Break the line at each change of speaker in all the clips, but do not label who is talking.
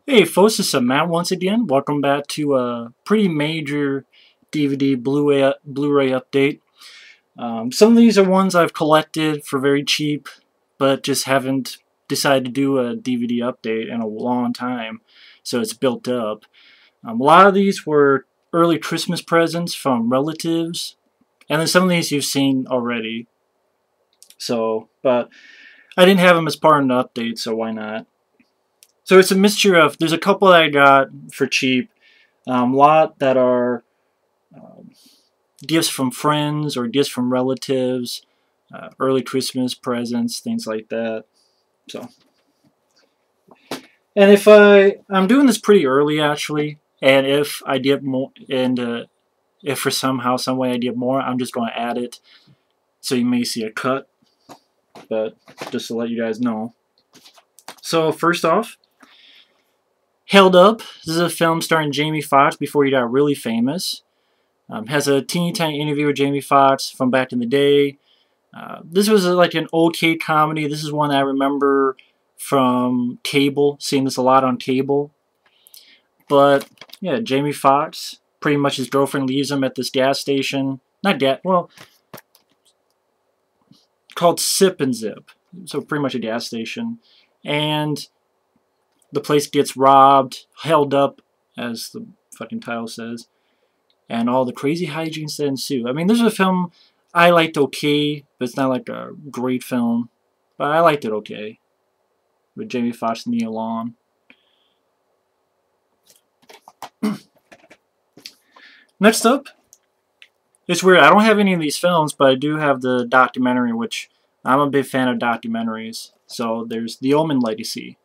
Hey folks, this is Matt once again. Welcome back to a pretty major DVD Blu-ray update. Some of these are ones I've collected for very cheap, but just haven't decided to do a DVD update in a long time, so it's built up. A lot of these were early Christmas presents from relatives, and then some of these you've seen already. But I didn't have them as part of the update, so why not? So it's a mixture of, there's a couple that I got for cheap, a lot that are um, gifts from friends or gifts from relatives, early Christmas presents, things like that. So, and I'm doing this pretty early actually, and if I get more, and if for somehow, some way I get more, I'm just going to add it. So you may see a cut, but just to let you guys know. So first off, Held Up. This is a film starring Jamie Foxx before he got really famous. Has a teeny tiny interview with Jamie Foxx from back in the day. This was like an okay comedy. This is one I remember from cable, seeing this a lot on cable. But yeah, Jamie Foxx, pretty much his girlfriend leaves him at this gas station. Not gas, well, called Sip and Zip. So pretty much a gas station. And the place gets robbed, held up, as the fucking title says, and all the crazy hijinks that ensue. I mean, this is a film I liked okay, but it's not like a great film. But I liked it okay, with Jamie Foxx and Nia Long. Next up, it's weird. I don't have any of these films, but I do have the documentary, which I'm a big fan of documentaries. So there's The Omen Legacy.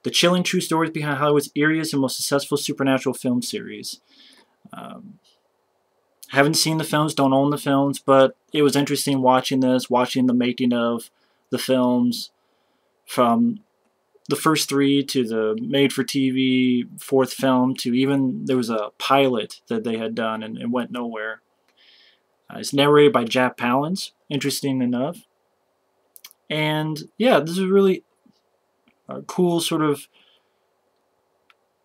The chilling true stories behind Hollywood's eeriest and most successful supernatural film series. Haven't seen the films, don't own the films, but it was interesting watching this, watching the making of the films from the first three to the made-for-TV fourth film to even there was a pilot that they had done and it went nowhere. It's narrated by Jack Palance, interesting enough. And yeah, this is really a cool sort of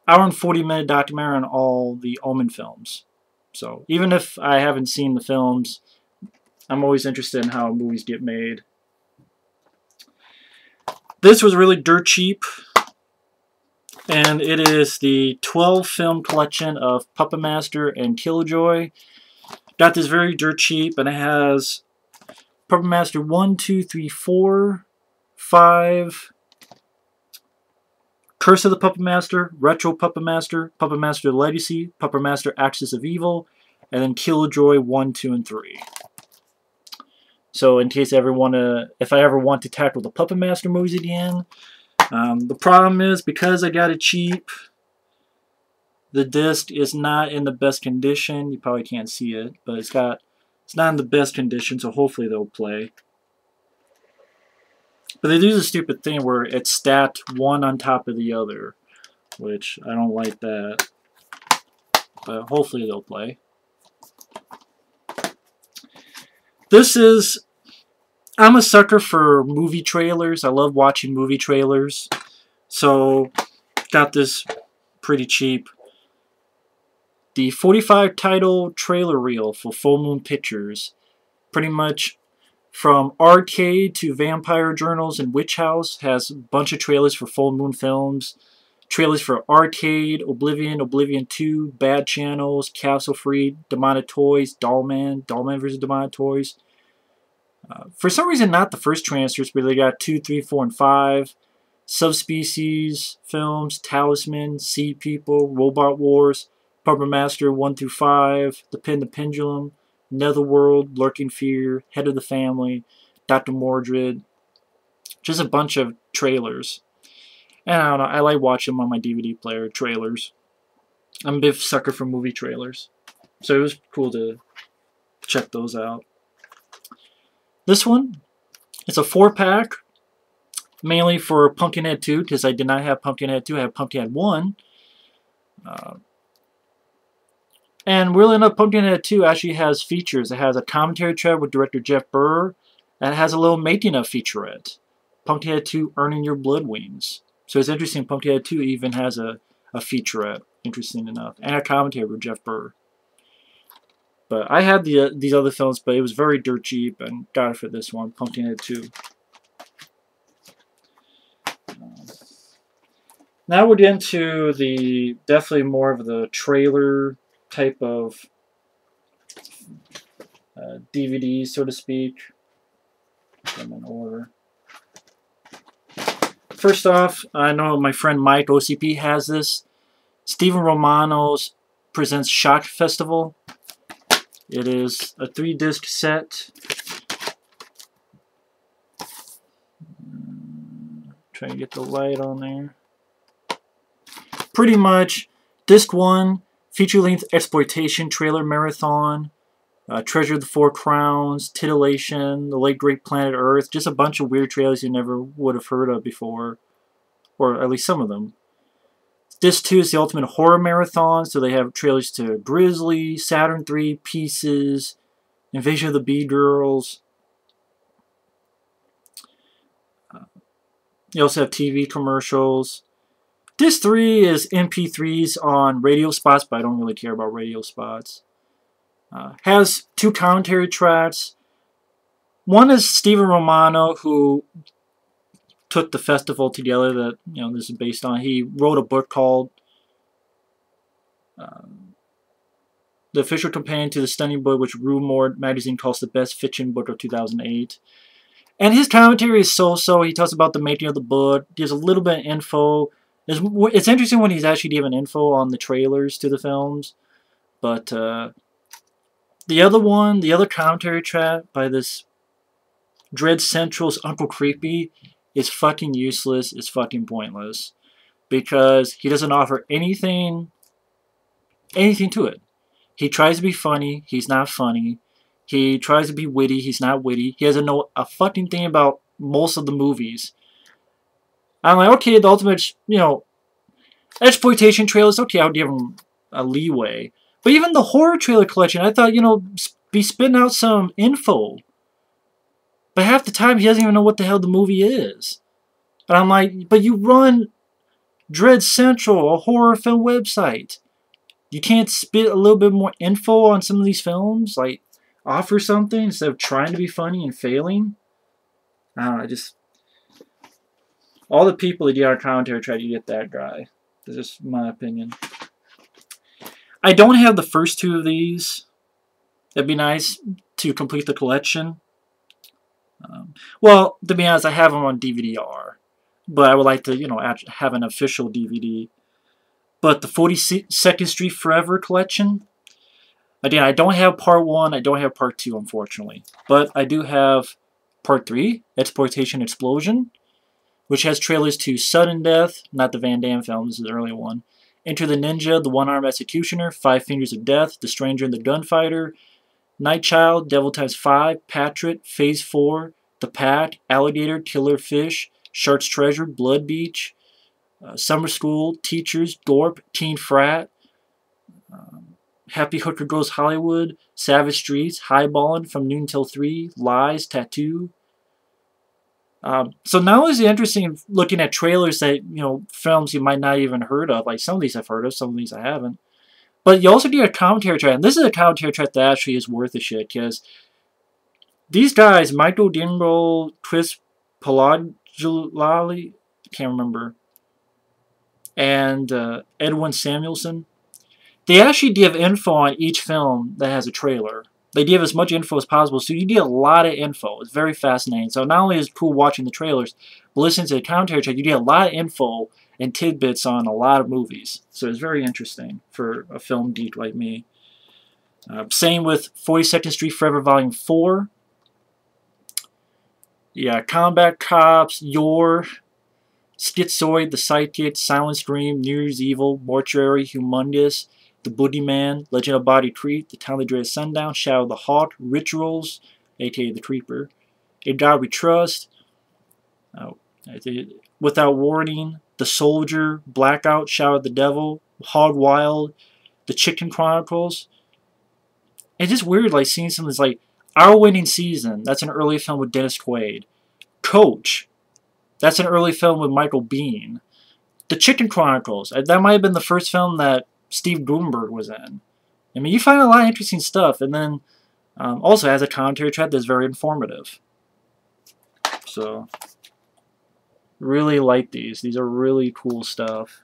hour and 40-minute documentary on all the Omen films. So even if I haven't seen the films, I'm always interested in how movies get made. This was really dirt cheap, and it is the 12 film collection of Puppet Master and Killjoy. Got this very dirt cheap, and it has Puppet Master 1, 2, 3, 4, 5, Curse of the Puppet Master, Retro Puppet Master Legacy, Puppet Master Axis of Evil, and then Killjoy 1, 2, and 3. So in case if I ever want to tackle the Puppet Master movies again, the problem is because I got it cheap, the disc is not in the best condition. You probably can't see it, but it's not in the best condition, so hopefully they'll play. But they do the stupid thing where it's stacked one on top of the other, which I don't like that. But hopefully they'll play. I'm a sucker for movie trailers. I love watching movie trailers. So, got this pretty cheap. The 45 title trailer reel for Full Moon Pictures. Pretty much from Arcade to Vampire Journals and Witch House has a bunch of trailers for Full Moon films. Trailers for Arcade, Oblivion, Oblivion 2, Bad Channels, Castle Freak, Demonic Toys, Dollman vs. Demonic Toys. For some reason, not the first transfers, but they got 2, 3, 4, and 5. Subspecies films, Talisman, Sea People, Robot Wars, Puppet Master 1 through 5, The Pin the Pendulum, Netherworld, Lurking Fear, Head of the Family, Dr. Mordred. Just a bunch of trailers. And I don't know, I like watching them on my DVD player, trailers. I'm a big sucker for movie trailers. So it was cool to check those out. This one, it's a 4-pack, mainly for Pumpkinhead 2, because I did not have Pumpkinhead 2, I have Pumpkinhead 1. And weirdly enough, Pumpkinhead 2 actually has features. It has a commentary track with director Jeff Burr, and it has a little making of featurette. Pumpkinhead 2 Earning Your Blood Wings. So it's interesting. Pumpkinhead 2 even has a featurette, interesting enough, and a commentary with Jeff Burr. But I had these other films, but it was very dirt cheap, and got it for this one, Pumpkinhead 2. Now we're into the definitely more of the trailer type of DVDs, so to speak. Them in order. First off, I know my friend Mike OCP has this. Steven Romano's presents Shock Festival. It is a 3-disc set. Try to get the light on there. Pretty much, disc 1, feature-length exploitation trailer marathon, Treasure of the Four Crowns, Titillation, The Late Great Planet Earth, just a bunch of weird trailers you never would have heard of before, or at least some of them. Disc 2 is the Ultimate Horror Marathon, so they have trailers to Grizzly, Saturn 3, Pieces, Invasion of the Bee Girls. You also have TV commercials. Disc 3 is MP3s on radio spots, but I don't really care about radio spots. Has 2 commentary tracks. One is Steven Romano, who took the festival together that this is based on. He wrote a book called The Official Companion to the Stunning Book, which Rue Morgue magazine calls the best fiction book of 2008. And his commentary is so-so. He talks about the making of the book, gives a little bit of info. It's interesting when he's actually giving info on the trailers to the films. But the other commentary track by this Dread Central's Uncle Creepy is fucking useless. It's fucking pointless. Because he doesn't offer anything to it. He tries to be funny. He's not funny. He tries to be witty. He's not witty. He doesn't know a fucking thing about most of the movies. I'm like, okay, the ultimate, exploitation trailers, okay, I'll give him a leeway. But even the horror trailer collection, I thought, be spitting out some info. But half the time, he doesn't even know what the hell the movie is. And I'm like, but you run Dread Central, a horror film website. You can't spit a little bit more info on some of these films? Like, offer something instead of trying to be funny and failing? I don't know, all the people that do our commentary try to get that guy. That's just my opinion. I don't have the first 2 of these. It'd be nice to complete the collection. Well, to be honest, I have them on DVD-R. But I would like to, have an official DVD. But the 42nd Street Forever collection, again, I don't have Part 1, I don't have Part 2, unfortunately. But I do have Part 3, Exploitation Explosion, which has trailers to Sudden Death, not the Van Damme film, this is the earlier one, Enter the Ninja, The One-Armed Executioner, Five Fingers of Death, The Stranger and the Gunfighter, Night Child, Devil Times 5, Patriot, Phase 4, The Pack, Alligator, Killer Fish, Shark's Treasure, Blood Beach, Summer School, Teachers, Dorp, Teen Frat, Happy Hooker Goes Hollywood, Savage Streets, Highballin', From Noon Till 3, Lies, Tattoo. So now is interesting looking at trailers that, films you might not even heard of. Like some of these I've heard of, some of these I haven't. But you also get a commentary track. And this is a commentary track that actually is worth a shit. Because these guys, Michael Dingle, Chris Palagulali, can't remember, and Edwin Samuelson, they actually give info on each film that has a trailer. They give as much info as possible, so you get a lot of info. It's very fascinating. So not only is it cool watching the trailers, but listening to the commentary track, you get a lot of info and tidbits on a lot of movies. So it's very interesting for a film geek like me. Same with 42nd Street Forever Volume 4. Yeah, Combat Cops, Your, Schizoid, The Psychic, Silent Scream, New Year's Evil, Mortuary, Humongous, The Boogeyman, Legend of Body Creep, The Town That Dreaded Sundown, Shadow of the Hawk, Rituals, aka The Creeper, In God We Trust, Without Warning, The Soldier, Blackout, Shadow of the Devil, Hog Wild, The Chicken Chronicles. It's just weird, like, seeing something that's like Our Winning Season. That's an early film with Dennis Quaid. Coach. That's an early film with Michael Biehn. The Chicken Chronicles. That might have been the first film that Steve Gutenberg was in. I mean, you find a lot of interesting stuff, and then also has a commentary track that's very informative. So, really like these. These are really cool stuff.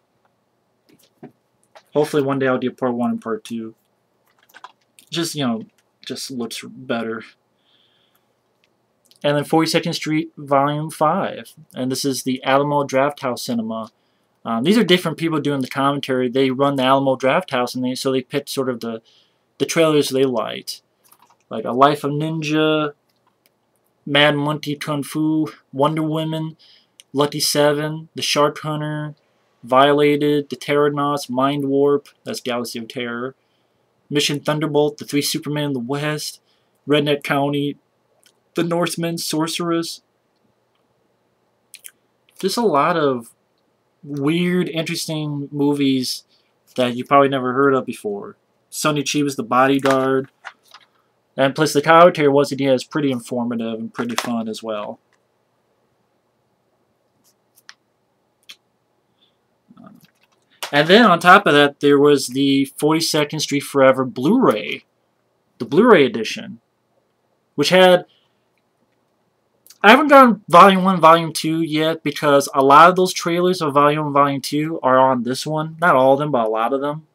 Hopefully one day I'll do part 1 and part 2. Just, you know, just looks better. And then 42nd Street Volume 5. And this is the Alamo Drafthouse Cinema. These are different people doing the commentary. They run the Alamo Drafthouse, and so they pick sort of the trailers they liked. Like A Life of Ninja, Mad Monkey Kung Fu, Wonder Woman, Lucky 7, The Shark Hunter, Violated, The Terranauts, Mind Warp, that's Galaxy of Terror, Mission Thunderbolt, The Three Supermen in the West, Redneck County, The Northman, Sorceress. Just a lot of weird, interesting movies that you probably never heard of before. Sonny Chiba's The Bodyguard. And plus the commentary once again is pretty informative and pretty fun as well. And then on top of that, there was the 42nd Street Forever Blu-ray. The Blu-ray edition. Which had... I haven't gotten Volume 1, Volume 2 yet because a lot of those trailers of Volume 1 and Volume 2 are on this one. Not all of them, but a lot of them.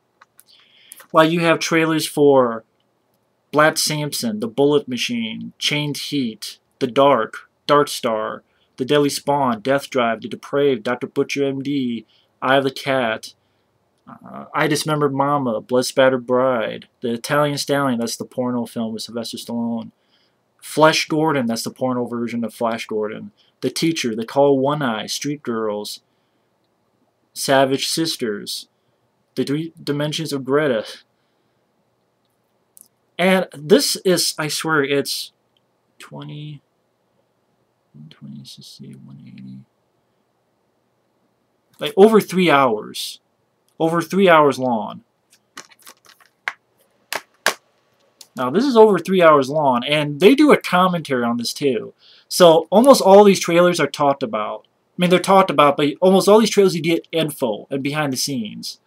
Like you have trailers for Black Samson, The Bullet Machine, Chained Heat, The Dark, Dark Star, The Deadly Spawn, Death Drive, The Depraved, Dr. Butcher MD, Eye of the Cat, I Dismembered Mama, Blood Spattered Bride, The Italian Stallion, that's the porno film with Sylvester Stallone, Flash Gordon, that's the porno version of Flash Gordon, The Teacher, The Call One Eye, Street Girls, Savage Sisters, The Three Dimensions of Greta. And this is, I swear, it's 120, 180, like over 3 hours. Over 3 hours long. Now, this is over 3 hours long, and they do a commentary on this too. So, almost all these trailers are talked about. I mean, they're talked about, but almost all these trailers you get info and behind the scenes.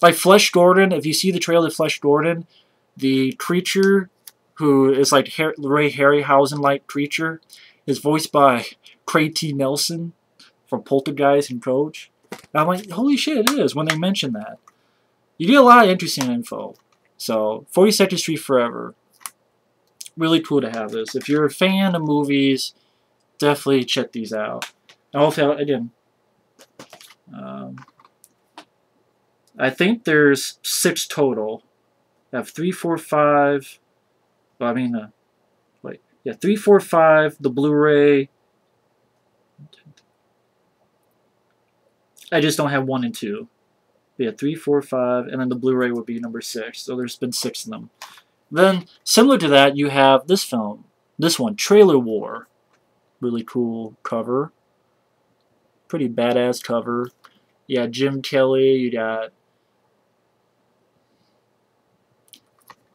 Like Flesh Gordon, if you see the trailer of Flesh Gordon, the creature, who is like Ray Harryhausen-like creature, is voiced by Craig T. Nelson from Poltergeist and Coach. And I'm like, holy shit, it is, when they mention that. You get a lot of interesting info. So, 42nd Street Forever. Really cool to have this. If you're a fan of movies, definitely check these out. And hopefully, again, I think there's 6 total. I have 3, 4, 5. Well, I mean, wait. Yeah, 3, 4, 5, the Blu-ray. I just don't have 1 and 2. But yeah, 3, 4, 5, and then the Blu-ray would be number 6. So there's been 6 of them. Then, similar to that, you have this film. This one, Trailer War. Really cool cover. Pretty badass cover. You got Jim Kelly, you got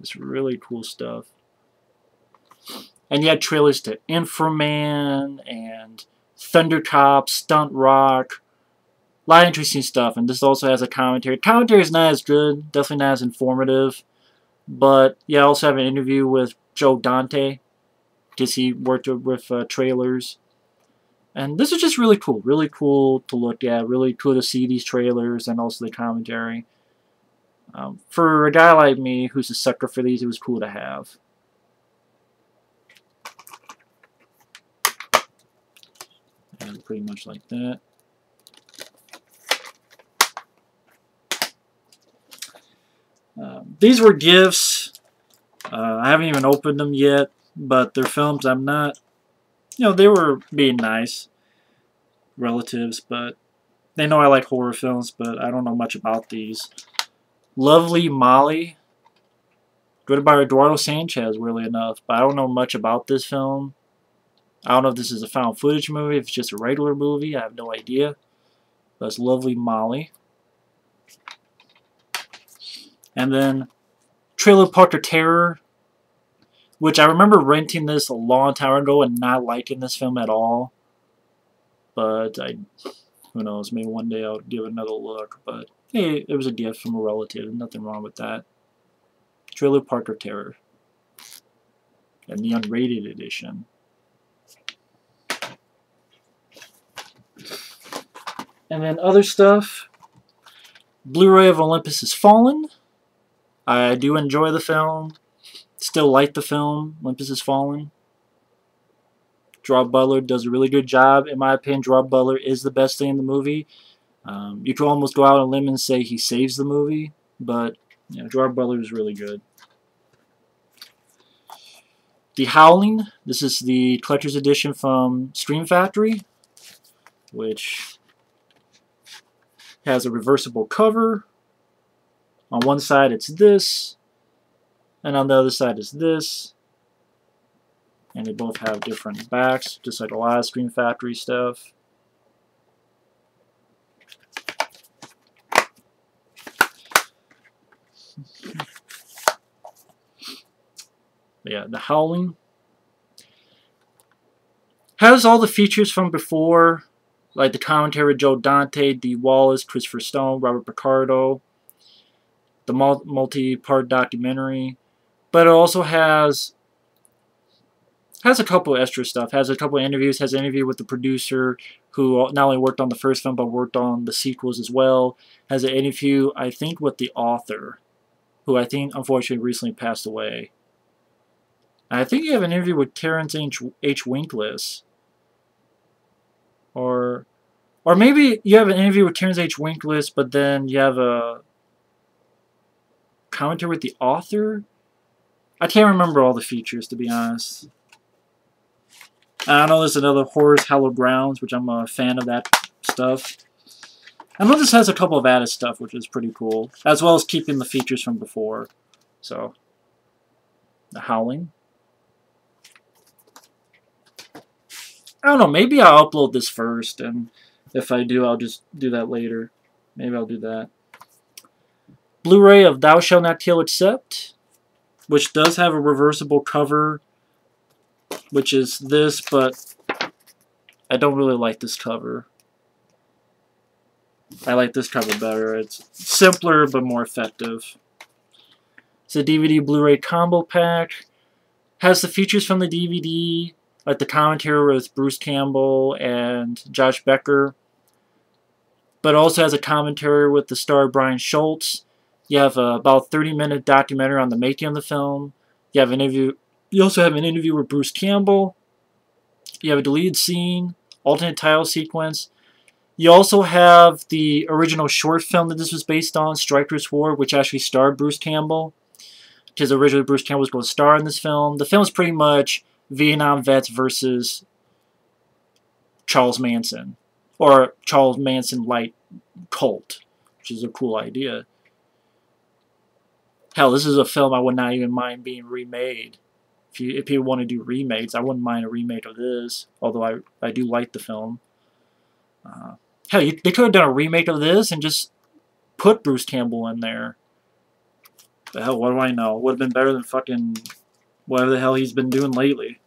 this really cool stuff. And you had trailers to Inframan and Thundercop, Stunt Rock. A lot of interesting stuff, and this also has a commentary. Commentary is not as good, definitely not as informative, but yeah, I also have an interview with Joe Dante, because he worked with trailers. And this is just really cool to look at, really cool to see these trailers and also the commentary. For a guy like me who's a sucker for these, it was cool to have. And pretty much like that. These were gifts. I haven't even opened them yet, but they're films I'm not, you know, they were being nice relatives, but they know I like horror films, but I don't know much about these. Lovely Molly, written by Eduardo Sanchez, weirdly enough, but I don't know much about this film. I don't know if this is a found footage movie, if it's just a regular movie, I have no idea. That's Lovely Molly. And then Trailer Park of Terror, which I remember renting this a long time ago and not liking this film at all. But I Who knows, maybe one day I'll give it another look, but hey, it was a gift from a relative, nothing wrong with that. Trailer Park of Terror. And the unrated edition. And then other stuff. Blu-ray of Olympus Has Fallen. I do enjoy the film. Still like the film, Olympus Has Fallen. Gerard Butler does a really good job. In my opinion, Gerard Butler is the best thing in the movie. You could almost go out on a limb and say he saves the movie, but you know, Gerard Butler is really good. The Howling. This is the collector's edition from Scream Factory, which has a reversible cover. On one side it's this, and on the other side is this. And they both have different backs, just like a lot of Scream Factory stuff. But yeah, The Howling has all the features from before, like the commentary with Joe Dante, Dee Wallace, Christopher Stone, Robert Picardo, the multi-part documentary, but it also has a couple of extra stuff. Has a couple of interviews. Has an interview with the producer who not only worked on the first film but worked on the sequels as well. Has an interview, I think, with the author, who I think unfortunately recently passed away. And I think you have an interview with Terrence H. Winkless. Or maybe you have an interview with Terrence H. Winkless, but then you have a commentary with the author? I can't remember all the features, to be honest. I know there's another Horrors Hallowed Grounds, which I'm a fan of that stuff. I know this has a couple of added stuff, which is pretty cool, as well as keeping the features from before. So, The Howling. I don't know, maybe I'll upload this first, and if I do, I'll just do that later. Maybe I'll do that. Blu-ray of Thou Shalt Not Kill Except, which does have a reversible cover, which is this, but I don't really like this cover. I like this cover better. It's simpler, but more effective. It's a DVD Blu-ray combo pack. Has the features from the DVD, like the commentary with Bruce Campbell and Josh Becker, but also has a commentary with the star Brian Schultz. You have about 30-minute documentary on the making of the film. You have an interview. You also have an interview with Bruce Campbell. You have a deleted scene, alternate title sequence. You also have the original short film that this was based on, Strikers War, which actually starred Bruce Campbell, because originally Bruce Campbell was going to star in this film. The film is pretty much Vietnam vets versus Charles Manson, or Charles Manson light cult, which is a cool idea. Hell, this is a film I would not even mind being remade. If people want to do remakes, I wouldn't mind a remake of this, although I do like the film. Hell, they could have done a remake of this and just put Bruce Campbell in there. The hell, what do I know? Would have been better than fucking whatever the hell he's been doing lately.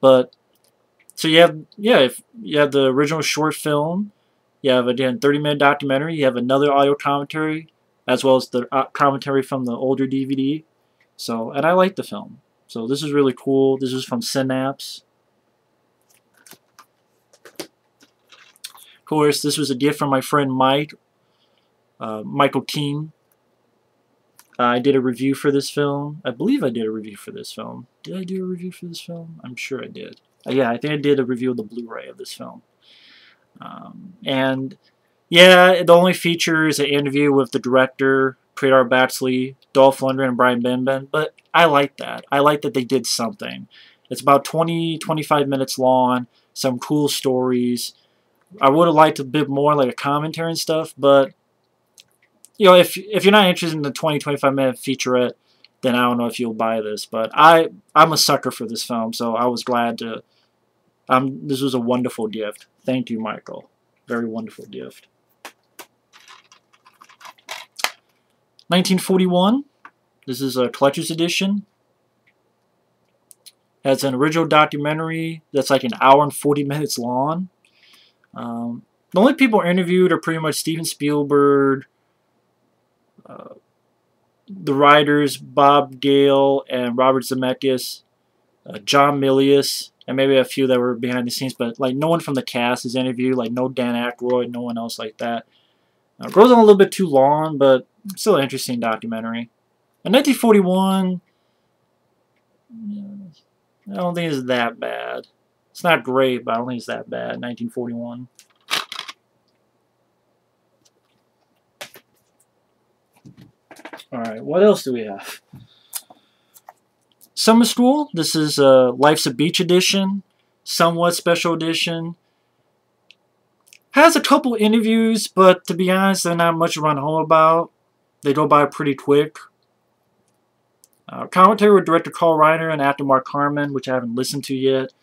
But so you have, yeah, if you have the original short film, you have again 30-minute documentary, you have another audio commentary, as well as the commentary from the older DVD. So, and I like the film. So this is really cool. This is from Synapse. Of course, this was a gift from my friend Mike, Michael Keane. I did a review for this film. I believe I did a review for this film. Did I do a review for this film? I'm sure I did. Yeah, I think I did a review of the Blu-ray of this film. And yeah, the only feature is an interview with the director, Predar Baxley, Dolph Lundgren, and Brian Benben. But I like that. I like that they did something. It's about 20-25 minutes long. Some cool stories. I would have liked a bit more like a commentary and stuff, but you know, if you're not interested in the 20-25 minute featurette, then I don't know if you'll buy this. But I'm a sucker for this film, so I was glad to. This was a wonderful gift. Thank you, Michael. Very wonderful gift. 1941. This is a collector's edition. Has an original documentary that's like an hour and 40 minutes long. The only people interviewed are pretty much Steven Spielberg, the writers Bob Gale and Robert Zemeckis, John Milius, and maybe a few that were behind the scenes, but like no one from the cast is interviewed, like no Dan Aykroyd, no one else like that. It goes on a little bit too long, but still an interesting documentary. In 1941, I don't think it's that bad. It's not great, but I don't think it's that bad. 1941. Alright, what else do we have? Summer School. This is Life's a Beach edition. Somewhat special edition. Has a couple interviews, but to be honest, they're not much to run home about. They go by pretty quick. Commentary with director Carl Reiner and actor Mark Harmon, which I haven't listened to yet.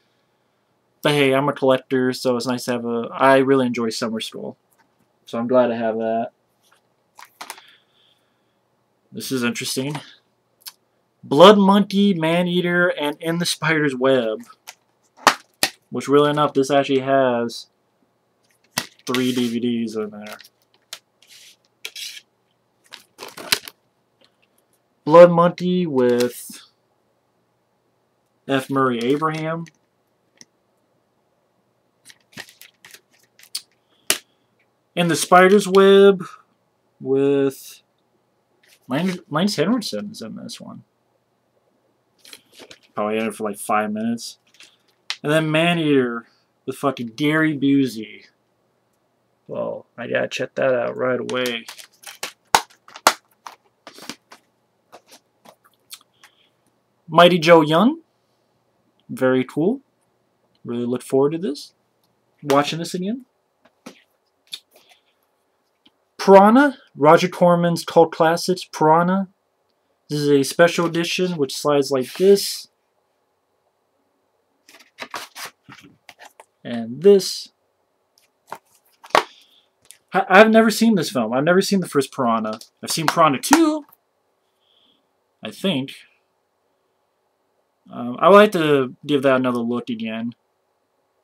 But hey, I'm a collector, so it's nice to have a... I really enjoy Summer School, so I'm glad to have that. This is interesting. Blood Monkey, Maneater, and In the Spider's Web. Which, really enough, this actually has 3 DVDs in there. Blood Monkey with F. Murray Abraham. In the Spider's Web with Lance Henriksen is in this one. Probably in it for like 5 minutes. And then Maneater with fucking Gary Busey. Well, I gotta check that out right away. Mighty Joe Young. Very cool. Really look forward to this. Watching this again. Piranha. Roger Corman's cult classics. Piranha. This is a special edition which slides like this. And this. I've never seen this film. I've never seen the first Piranha. I've seen Piranha 2. I think. I would like to give that another look again.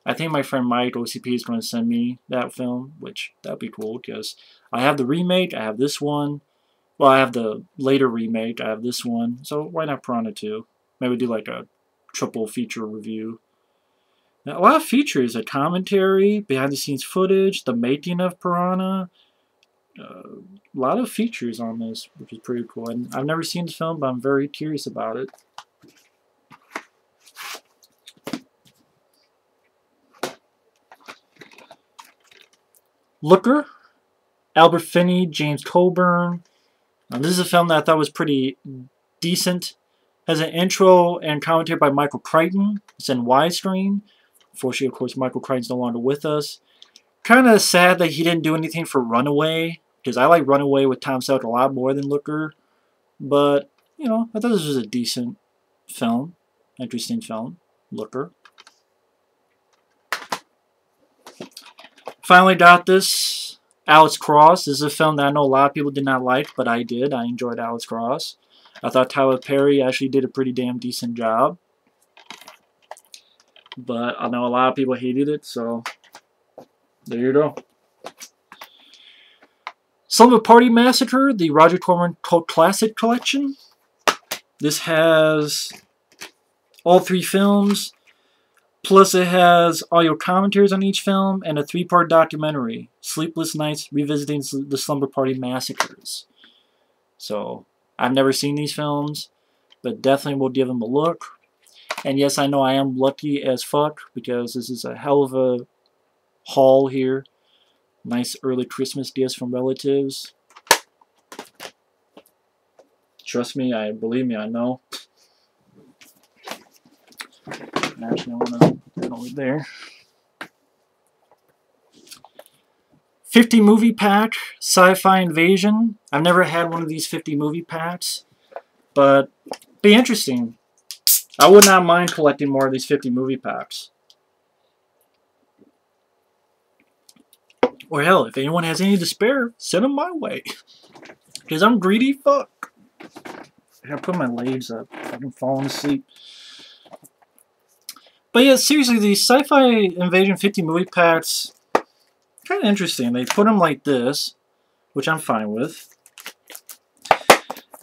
I think my friend Mike, OCP, is going to send me that film, which that would be cool, because I have the remake, I have this one. Well, I have the later remake, I have this one. So why not Piranha 2? Maybe do like a triple feature review. Now, a lot of features, a commentary, behind the scenes footage, the making of Piranha. A lot of features on this, which is pretty cool. And I've never seen this film, but I'm very curious about it. Looker, Albert Finney, James Coburn. This is a film that I thought was pretty decent. Has an intro and commentary by Michael Crichton. It's in widescreen. Unfortunately, of course, Michael Crichton's no longer with us. Kind of sad that he didn't do anything for Runaway, because I like Runaway with Tom Selleck a lot more than Looker. But, you know, I thought this was a decent film. Interesting film. Looker. Finally got this, Alex Cross. This is a film that I know a lot of people did not like, but I did. I enjoyed Alex Cross. I thought Tyler Perry actually did a pretty damn decent job. But I know a lot of people hated it, so there you go. Slumber Party Massacre, the Roger Corman Cult Classic Collection. This has all 3 films. Plus it has audio commentaries on each film and a 3-part documentary, Sleepless Nights Revisiting the Slumber Party Massacres. So, I've never seen these films, but definitely will give them a look. And yes, I know I am lucky as fuck, because this is a hell of a haul here. Nice early Christmas gifts from relatives. Trust me, believe me, I know. Actually, I want to put that over there. 50 movie pack, Sci-Fi Invasion. I've never had one of these 50 movie packs, but be interesting. I would not mind collecting more of these 50 movie packs. Or hell, if anyone has any to spare, send them my way. Because I'm greedy fuck. I gotta put my legs up. I'm falling asleep. But yeah, seriously, these Sci-Fi Invasion 50 movie packs, Kind of interesting. They put them like this, which I'm fine with.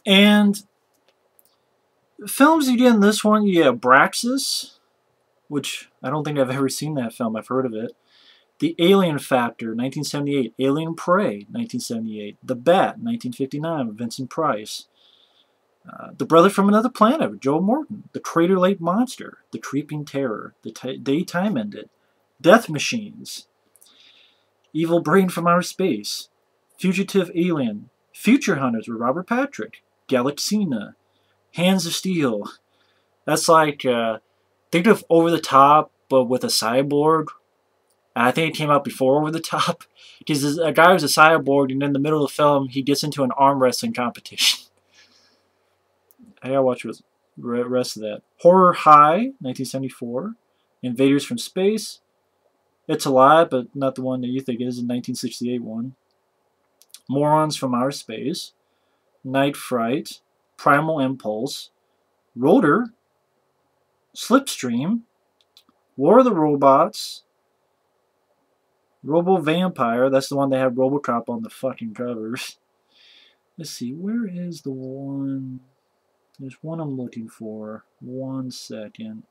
And films you get in this one, you get Braxis, which I don't think I've ever seen that film. I've heard of it. The Alien Factor, 1978. Alien Prey, 1978. The Bat, 1959, with Vincent Price. The Brother from Another Planet, with Joe Morton. The Crater Lake Monster. The Creeping Terror. The Day Time Ended. Death Machines. Evil Brain from Outer Space. Fugitive Alien. Future Hunters with Robert Patrick. Galaxina. Hands of Steel. That's like, think of Over the Top, but with a cyborg. And I think it came out before Over the Top. Because a guy was a cyborg, and in the middle of the film, he gets into an arm wrestling competition. I gotta watch the rest of that. Horror High, 1974. Invaders from Space. It's Alive, but not the one that you think it is, the 1968 one. Morons from Outer Space. Night Fright. Primal Impulse. Rotor. Slipstream. War of the Robots. Robo Vampire. That's the one that had Robocop on the fucking covers. Let's see, where is the one? There's one I'm looking for. 1 second.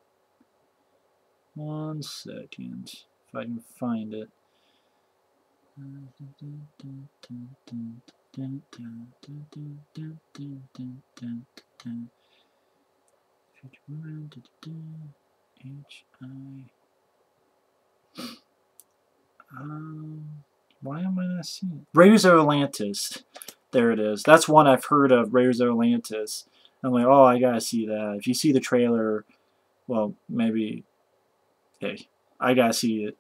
1 second. If I can find it. Why am I not seeing it? Raiders of Atlantis. There it is. That's one I've heard of, Raiders of Atlantis. I'm like, oh, I gotta see that. If you see the trailer, well, maybe, hey, I gotta see it.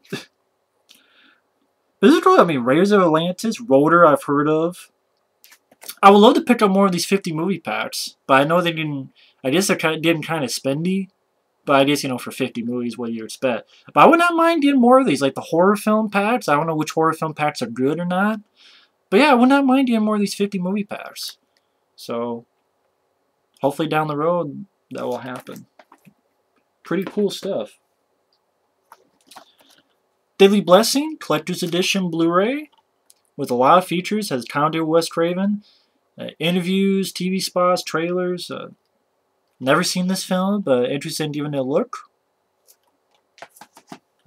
This is cool. I mean, Raiders of Atlantis, Rotor, I've heard of. I would love to pick up more of these 50 movie packs, but I know they didn't. I guess they're getting kind of spendy. But I guess, you know, for 50 movies, what do you expect? But I would not mind getting more of these, like the horror film packs. I don't know which horror film packs are good or not. But yeah, I would not mind getting more of these 50 movie packs. So, hopefully down the road, that will happen. Pretty cool stuff. Deadly Blessing, Collector's Edition Blu-ray, with a lot of features, has commentary with Wes Craven, interviews, TV spots, trailers. Never seen this film, but interested in giving it a look.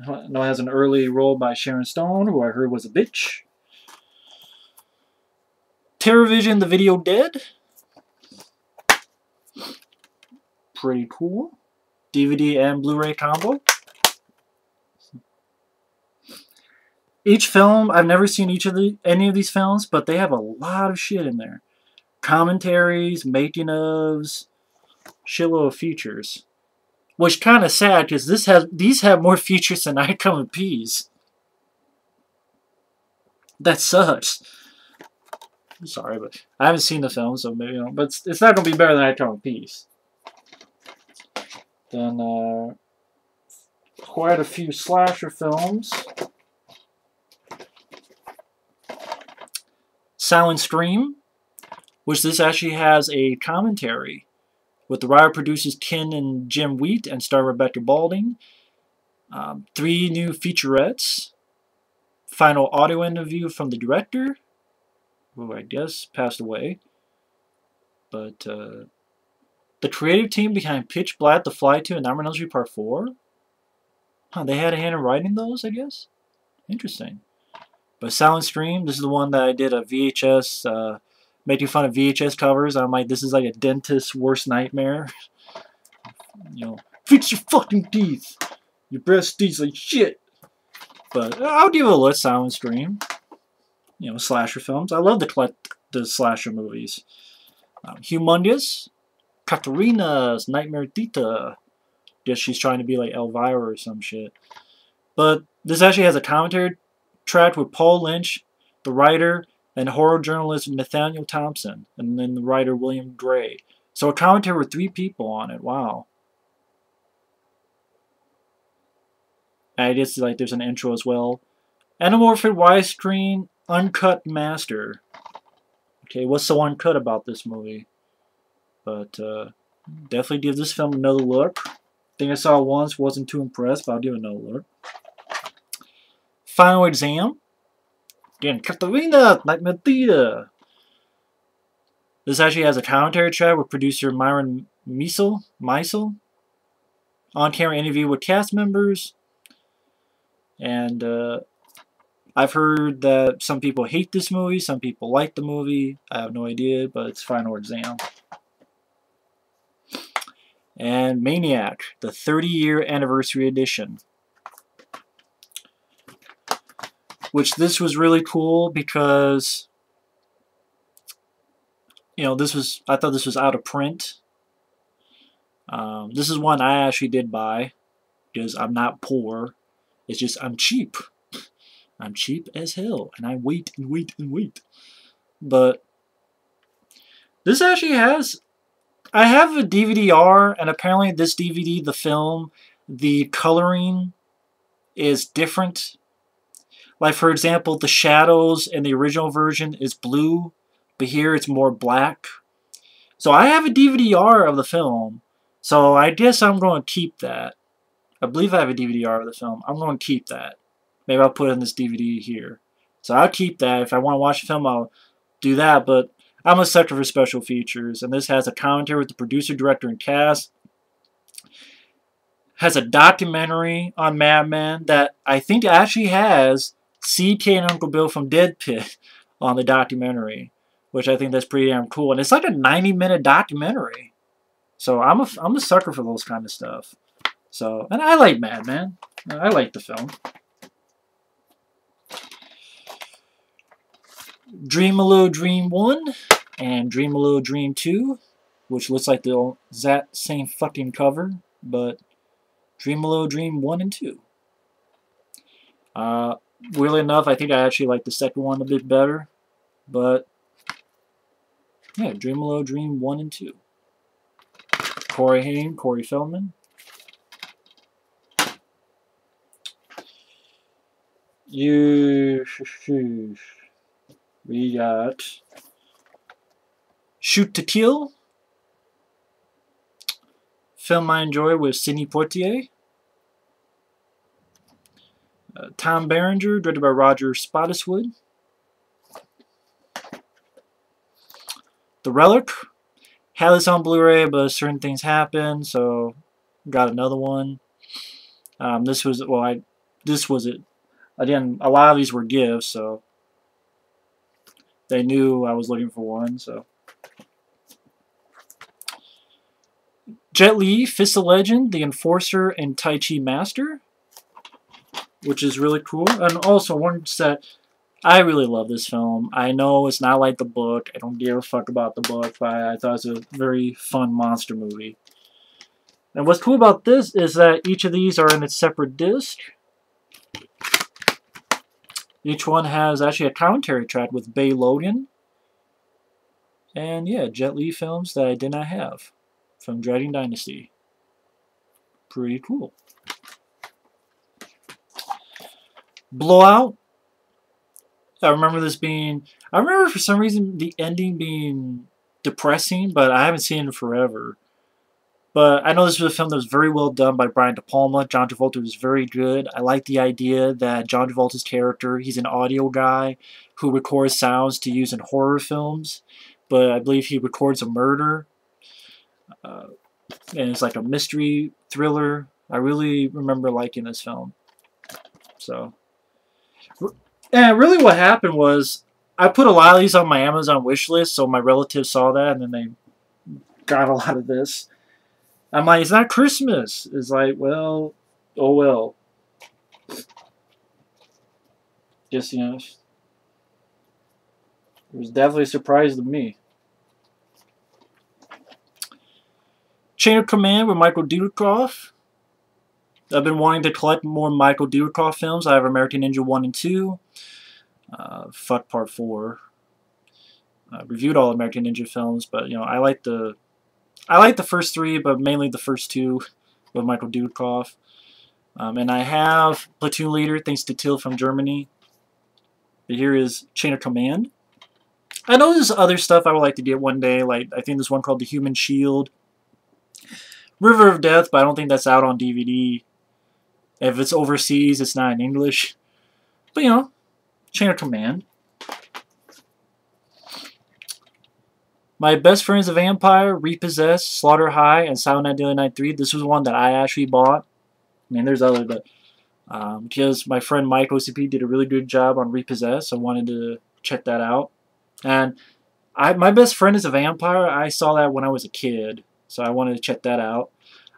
I know it has an early role by Sharon Stone, who I heard was a bitch. TerrorVision, The Video Dead. Pretty cool. DVD and Blu-ray combo. Each film, I've never seen any of these films, but they have a lot of shit in there. Commentaries, making-ofs, shitload of features. Which kind of sad, because these have more features than I Come in Peace. That sucks. I'm sorry, but I haven't seen the film, so maybe, you know, but it's not going to be better than I Come in Peace. Then, quite a few slasher films. Silent Scream, which this actually has a commentary with the writer producers Ken and Jim Wheat and star Rebecca Balding. 3 new featurettes. Final audio interview from the director, who I guess passed away. But the creative team behind Pitch Black, The Fly 2, and Nightmare on Elm Street Part 4. Huh, they had a hand in writing those, I guess? Interesting. But Silent Scream, this is the one that I did a VHS, making fun of VHS covers. I'm like, this is like a dentist's worst nightmare. You know, fix your fucking teeth. Your breath stinks like shit. But I'll give it a look, Silent Scream. You know, slasher films. I love the slasher movies. Humongous. Katarina's Nightmare Tita. Guess she's trying to be like Elvira or some shit. But this actually has a commentary track with Paul Lynch, the writer, and horror journalist Nathaniel Thompson, and then the writer William Gray. So a commentary with 3 people on it. Wow. I guess like there's an intro as well. Anamorphic widescreen uncut master. Okay, what's so uncut about this movie? But definitely give this film another look. I think I saw it once, wasn't too impressed, but I'll give it another look. Final Exam, Dan Catalina, like Medina. This actually has a commentary track with producer Myron Meisel, on-camera interview with cast members, and I've heard that some people hate this movie, some people like the movie. I have no idea, but it's final exam. And Maniac, the 30-year anniversary edition. Which this was really cool because, you know, I thought this was out of print. This is one I actually did buy because I'm not poor. It's just I'm cheap. I'm cheap as hell, and I wait and wait and wait. But this actually has... I have a DVD-R, and apparently this DVD, the film, the coloring is different. Like, for example, the shadows in the original version is blue, but here it's more black. So I have a DVD-R of the film, so I guess I'm going to keep that. I believe I have a DVD-R of the film. I'm going to keep that. Maybe I'll put in this DVD here. So I'll keep that. If I want to watch the film, I'll do that, but I'm a sucker for special features, and this has a commentary with the producer, director, and cast. Has a documentary on Mad Men that I think actually has CK and Uncle Bill from Dead Pit on the documentary, which I think that's pretty damn cool. And it's like a 90-minute documentary. So I'm a sucker for those kind of stuff. So, and I like Mad Men. I like the film. Dream a Little Dream 1 and Dream a Little Dream 2, which looks like the exact same fucking cover, but Dream a Little Dream 1 and 2. Weirdly enough, I think I actually like the second one a bit better, but yeah, Dream a Little Dream 1 and 2. Corey Haim, Corey Feldman. We got Shoot to Kill, film I enjoy with Sidney Poitier. Tom Berenger, directed by Roger Spottiswoode. The Relic, had this on Blu-ray, but certain things happened, so got another one. This was it. Again, a lot of these were gifts, so they knew I was looking for one, so. Jet Li, Fist of Legend, The Enforcer, and Tai Chi Master, which is really cool. And also, one set, I really love this film. I know it's not like the book. I don't give a fuck about the book, but I thought it was a very fun monster movie. And what's cool about this is that each of these are in its separate disc. Each one has actually a commentary track with Bay Logan. And yeah, Jet Li films that I did not have from Dragon Dynasty. Pretty cool. Blowout. I remember for some reason the ending being depressing, but I haven't seen it in forever. But I know this was a film that was very well done by Brian De Palma. John Travolta was very good. I like the idea that John Travolta's character, he's an audio guy who records sounds to use in horror films. But I believe he records a murder. And it's like a mystery thriller. I really remember liking this film. So, and really what happened was I put a lot of these on my Amazon wish list, so my relatives saw that and then they got a lot of this. I'm like, it's not Christmas. It's like, well, oh well. Just, you know, it was definitely a surprise to me. Chain of Command with Michael Dudikoff. I've been wanting to collect more Michael Dudikoff films. I have American Ninja 1 and 2. Fuck Part 4. I reviewed all American Ninja films, but, you know, I like the first 3, but mainly the first 2 with Michael Dudikoff. And I have Platoon Leader, thanks to Till from Germany. But here is Chain of Command. I know there's other stuff I would like to get one day, like I think there's one called The Human Shield. River of Death, but I don't think that's out on DVD. If it's overseas, it's not in English. But, you know, Chain of Command. My Best Friend is a Vampire, Repossessed, Slaughter High, and Silent Night Deadly Night 3. This was one that I actually bought. I mean, there's other, but because my friend Mike OCP did a really good job on Repossessed, I wanted to check that out. And My Best Friend is a Vampire. I saw that when I was a kid, so I wanted to check that out.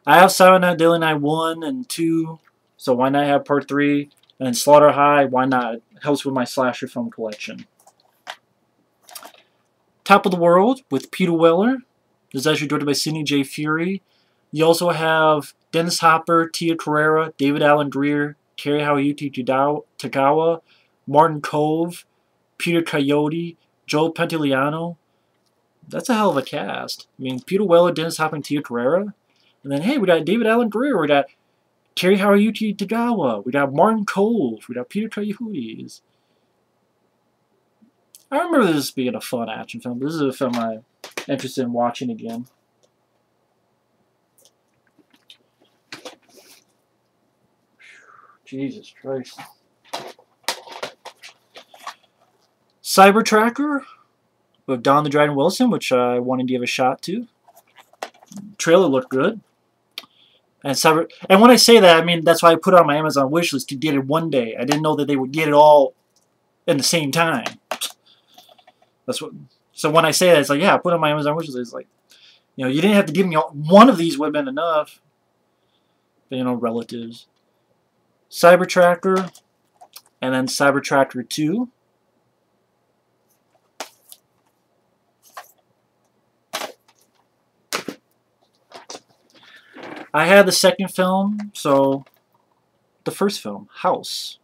I have Silent Night Deadly Night 1 and 2, so why not have Part 3? And then Slaughter High, why not? It helps with my slasher film collection. Top of the World with Peter Weller. This is actually directed by Sidney J. Furie. You also have Dennis Hopper, Tia Carrere, David Alan Grier, Cary Hayuki Tagawa, Martin Kove, Peter Coyote, Joe Pantoliano. That's a hell of a cast. I mean, Peter Weller, Dennis Hopper, and Tia Carrere. And then, hey, we got David Alan Grier, we got Cary Hayuki Tagawa, we got Martin Kove, we got Peter Coyote. I remember this being a fun action film. This is a film I'm interested in watching again. Jesus Christ. Cyber Tracker with Don the Dragon Wilson, which I wanted to give a shot to. Trailer looked good. And when I say that, I mean that's why I put it on my Amazon wishlist to get it one day. I didn't know that they would get it all in the same time. That's what. So when I say that, it's like, yeah, I put it on my Amazon wishlist. It's like, you know, you didn't have to give me one of these would have been enough. But, you know, relatives. Cyber Tracker, and then Cyber Tracker 2. I had the second film, so the first film, House.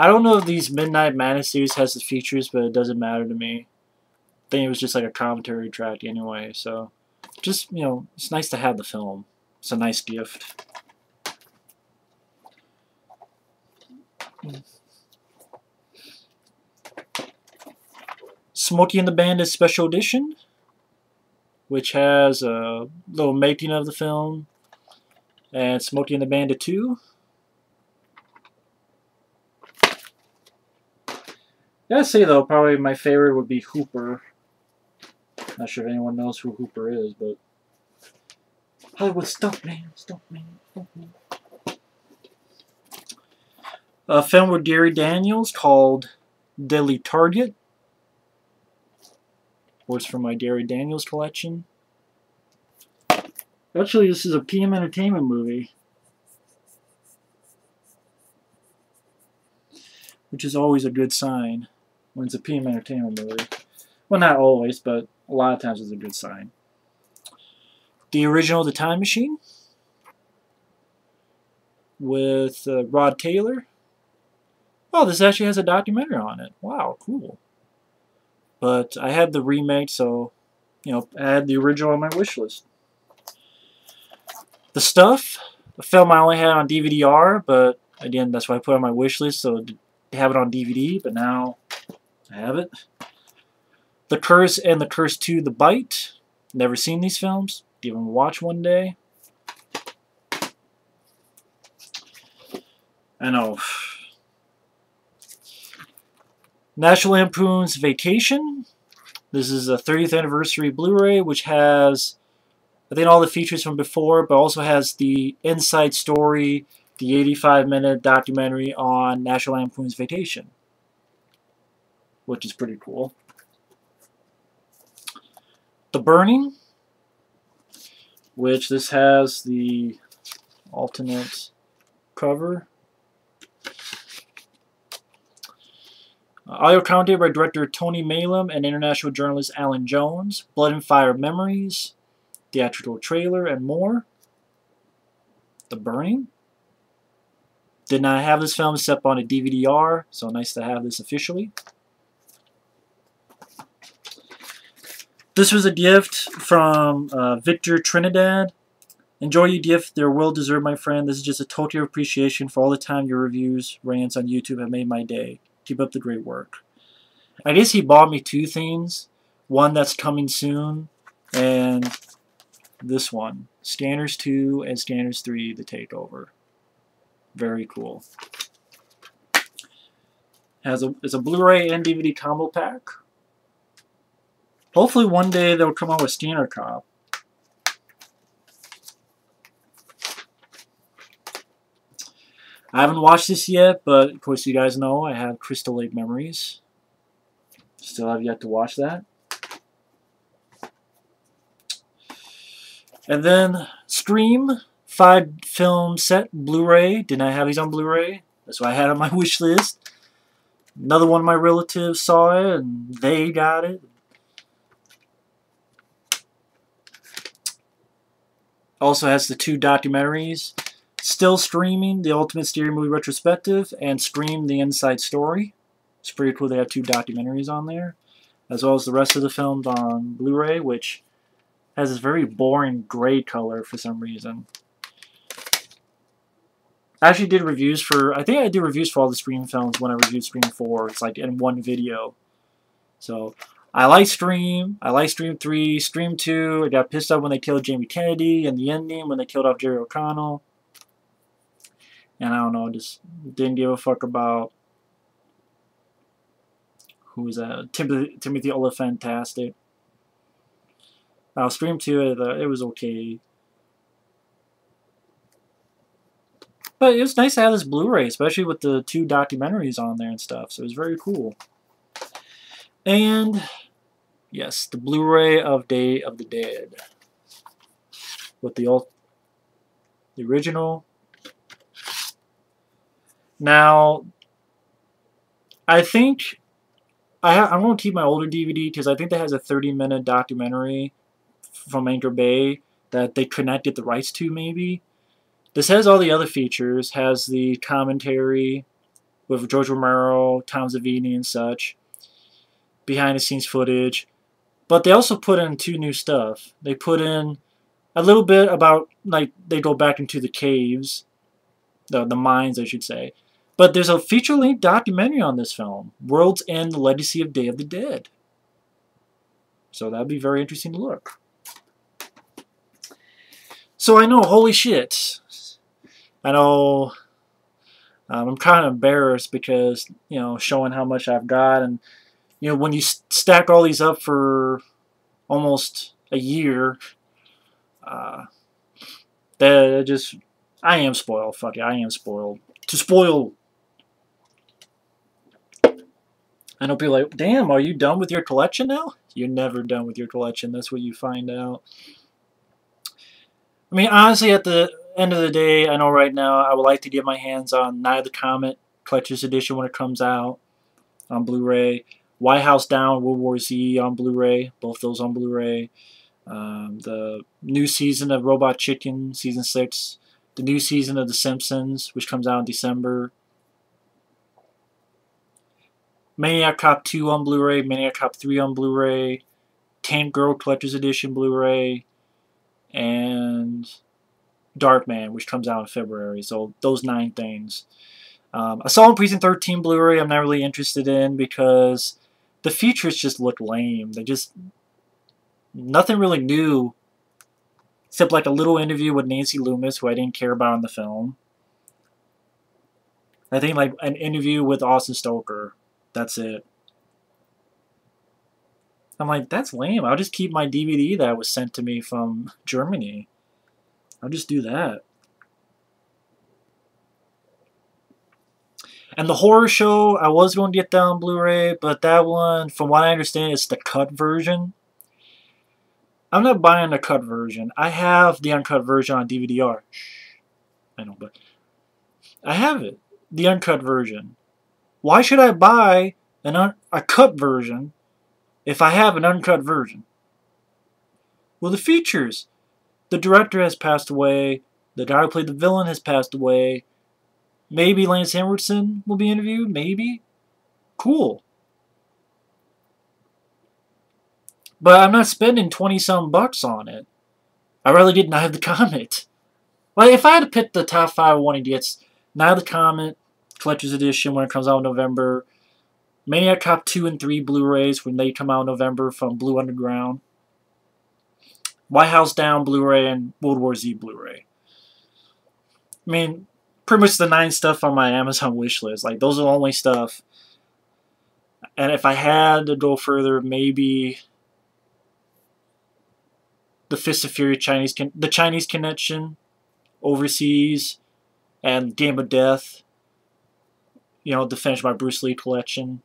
I don't know if these Midnight Madness series has the features, but it doesn't matter to me. I think it was just like a commentary track anyway, so just, you know, it's nice to have the film. It's a nice gift. Smokey and the Bandit Special Edition, which has a little making of the film, and Smokey and the Bandit 2. Gotta say though, probably my favorite would be Hooper. Not sure if anyone knows who Hooper is, but Hollywood Stuntman. A film with Gary Daniels called Deadly Target. Was from my Gary Daniels collection. Actually, this is a PM Entertainment movie, which is always a good sign when it's a PM Entertainment movie. Well, not always, but a lot of times it's a good sign. The original The Time Machine with Rod Taylor. Oh, this actually has a documentary on it. Wow, cool. But I had the remake, so, you know, I had the original on my wish list. The Stuff, a film I only had on DVD-R, but again, that's why I put it on my wish list, so to have it on DVD, but now I have it. The Curse and The Curse 2, The Bite. Never seen these films. Give them a watch one day. I know. National Lampoon's Vacation. This is a 30th anniversary Blu-ray, which has, I think, all the features from before, but also has the inside story, the 85-minute documentary on National Lampoon's Vacation, which is pretty cool. The Burning, which this has the alternate cover. Audio commentary by director Tony Malum and international journalist Alan Jones. Blood and Fire Memories, theatrical trailer, and more. The Burning. Did not have this film except on a DVD-R, so nice to have this officially. This was a gift from Victor Trinidad. Enjoy your gift. They're well deserved, my friend. This is just a total appreciation for all the time your reviews, rants on YouTube have made my day. Keep up the great work. I guess he bought me two things. One that's coming soon, and this one. Scanners 2 and Scanners 3, The Takeover. Very cool. It's a Blu-ray and DVD combo pack. Hopefully one day they'll come out with standard cop. I haven't watched this yet, but of course you guys know I have Crystal Lake Memories. Still have yet to watch that. And then Scream 5-film set Blu-ray. Did not have these on Blu-ray. That's what I had on my wish list. Another one of my relatives saw it and they got it. Also has the 2 documentaries. Still streaming, The Ultimate Scary Movie Retrospective and Scream, The Inside Story. It's pretty cool they have 2 documentaries on there. As well as the rest of the films on Blu-ray, which has this very boring gray color for some reason. I actually did reviews for, I think I did reviews for all the Scream films when I reviewed Scream 4. It's like in one video. So, I like Scream. I like Scream 3. Scream 2, I got pissed off when they killed Jamie Kennedy and the ending when they killed off Jerry O'Connell. And I don't know, just didn't give a fuck about, who was that? Timothy Olyphantastic. Scream 2, it was okay. But it was nice to have this Blu-ray, especially with the 2 documentaries on there and stuff. So it was very cool. And, yes, the Blu-ray of Day of the Dead. With the original. Now, I think I'm going to keep my older DVD because I think that has a 30-minute documentary from Anchor Bay that they could not get the rights to, maybe. This has all the other features. Has the commentary with George Romero, Tom Savini, and such. Behind-the-scenes footage. But they also put in 2 new stuff. They put in a little bit about, like, they go back into the caves. The mines, I should say. But there's a feature-length documentary on this film. World's End, The Legacy of Day of the Dead. So that'd be very interesting to look. So I know, holy shit. I know I'm kind of embarrassed because, you know, showing how much I've got. And, you know, when you stack all these up for almost a year, that just, I am spoiled. Fuck it, I am spoiled. To spoil. I know people are like, damn, are you done with your collection now? You're never done with your collection. That's what you find out. I mean, honestly, at the end of the day, I know right now I would like to get my hands on Night of the Comet Collector's Edition when it comes out on Blu-ray. White House Down, World War Z on Blu-ray. Both those on Blu-ray. The new season of Robot Chicken, Season 6. The new season of The Simpsons, which comes out in December. Maniac Cop 2 on Blu-ray, Maniac Cop 3 on Blu-ray, Tank Girl Collector's Edition Blu-ray, and Darkman, which comes out in February. So those 9 things. Assault on Precinct 13 Blu-ray I'm not really interested in because the features just look lame. They just, nothing really new, except like a little interview with Nancy Loomis, who I didn't care about in the film. I think like an interview with Austin Stoker. That's it. I'm like, that's lame. I'll just keep my DVD that was sent to me from Germany. I'll just do that. And the horror show, I was going to get that on Blu-ray, but that one, from what I understand, is the cut version. I'm not buying the cut version. I have the uncut version on DVD-R. I know, but I have it. The uncut version. Why should I buy a cut version if I have an uncut version? Well, the features. The director has passed away. The guy who played the villain has passed away. Maybe Lance Henriksen will be interviewed. Maybe. Cool. But I'm not spending 20-some bucks on it. I rather get Night of the Comet. Like, if I had to pick the top 5 I wanted to get, Night of the Comet, Collector's Edition when it comes out in November. Maniac Cop 2 and 3 Blu-rays when they come out in November from Blue Underground. White House Down Blu-ray and World War Z Blu-ray. I mean, pretty much the 9 stuff on my Amazon wish list. Like, those are the only stuff And if I had to go further, maybe the Fist of Fury the Chinese Connection overseas, and Game of Death, you know, to finish my Bruce Lee collection.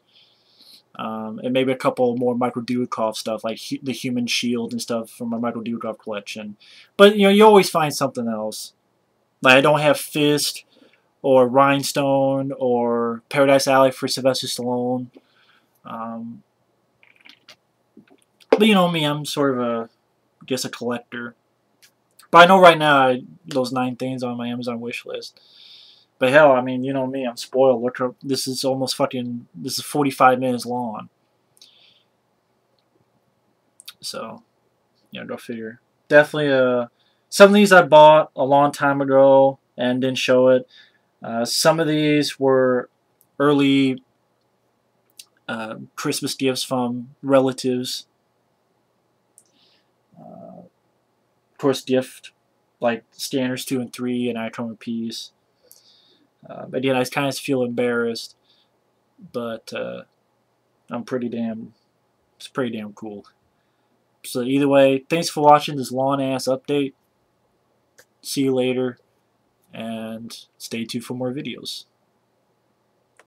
And maybe a couple more Michael Dudikoff stuff, like the Human Shield and stuff from my Michael Dudikoff collection. But, you know, you always find something else. Like, I don't have Fist or Rhinestone or Paradise Alley for Sylvester Stallone. But you know me, I'm sort of I guess a collector. But I know right now those 9 things on my Amazon wish list. But hell, I mean, you know me, I'm spoiled. Look up, this is 45 minutes long. So, yeah, go figure. Definitely, some of these I bought a long time ago and didn't show it. Some of these were early Christmas gifts from relatives. Of course, gift like Scanners 2 and 3 and iChroma piece. But again, I kind of feel embarrassed, but it's pretty damn cool. So either way, thanks for watching this long ass update. See you later, and stay tuned for more videos.